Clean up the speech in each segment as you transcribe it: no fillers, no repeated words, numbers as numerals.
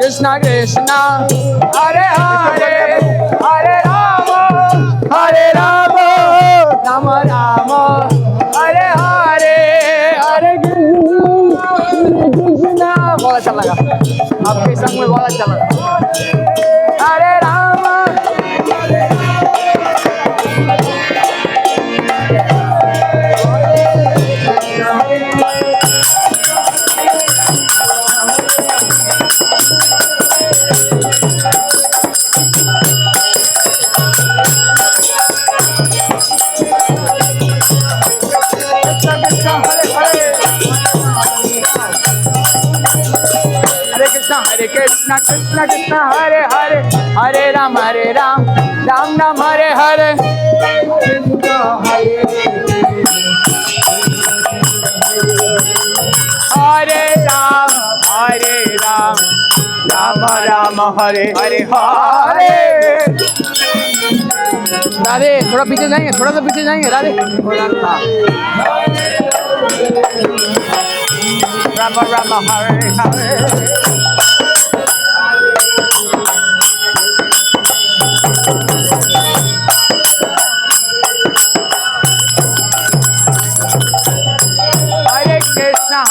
Krishna Krishna Hare Hare Hare Rama Hare Rama Rama Rama Hare Hare Hare Krishna बहुत अच्छा लगा आपके संग में बहुत अच्छा लगा हरे Ram Hare Krishna Krishna Krishna Hare Hare Hare Ram Ram Ram Hare Hare Hare Ram Ram Ram Hare Hare Hare Radhe थोड़ा पीछे जाएंगे थोड़ा सा पीछे जाएंगे Radhe Ram Ram Hare Hare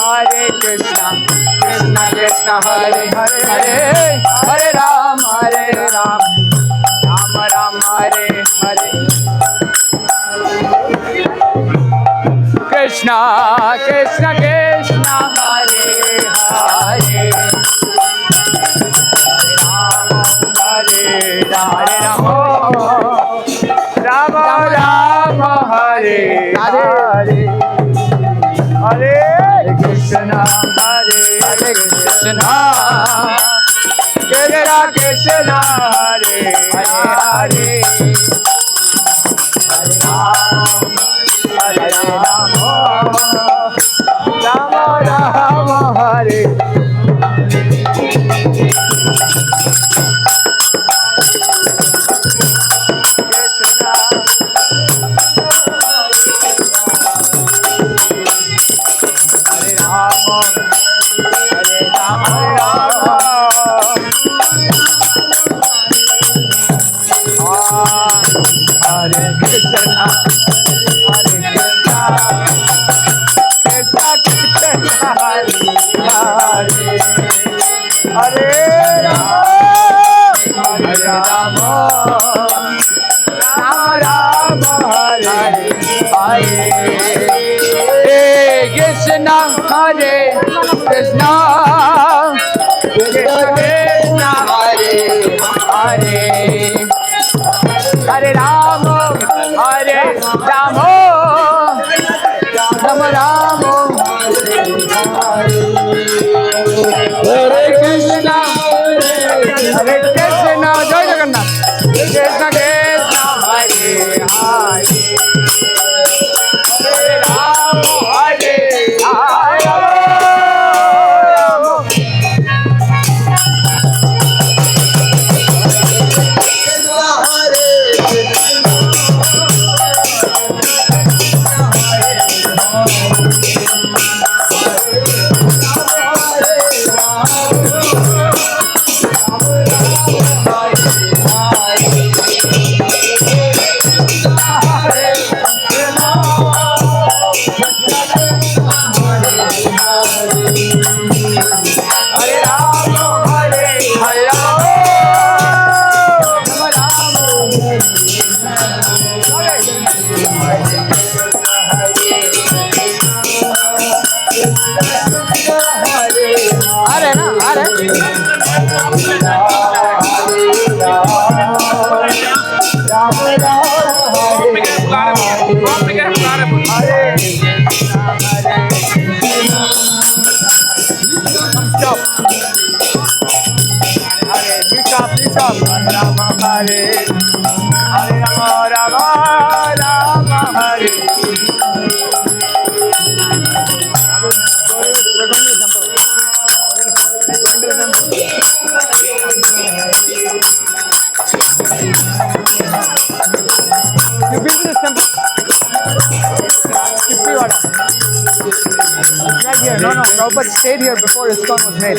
Hare Krishna Krishna Krishna Hare Hare Hare Ram Ram Ram Hare Hare Krishna Krishna Krishna Hare Hare Hare Rama Rama Rama Hare Hare Hare Krishna Hare Krishna Krishna Krishna Hare Hare Hare Rama Rama Rama Hare Krishna Hare Krishna Krishna Krishna Hare Hare Hare Rama Hare Rama Rama Rama Hare Krishna Hare Krishna Jai Jagannath Krishna Krishna Hare Hare Hare Rama Hare Right here. No, Prabhupada stayed here before ISKCON was made.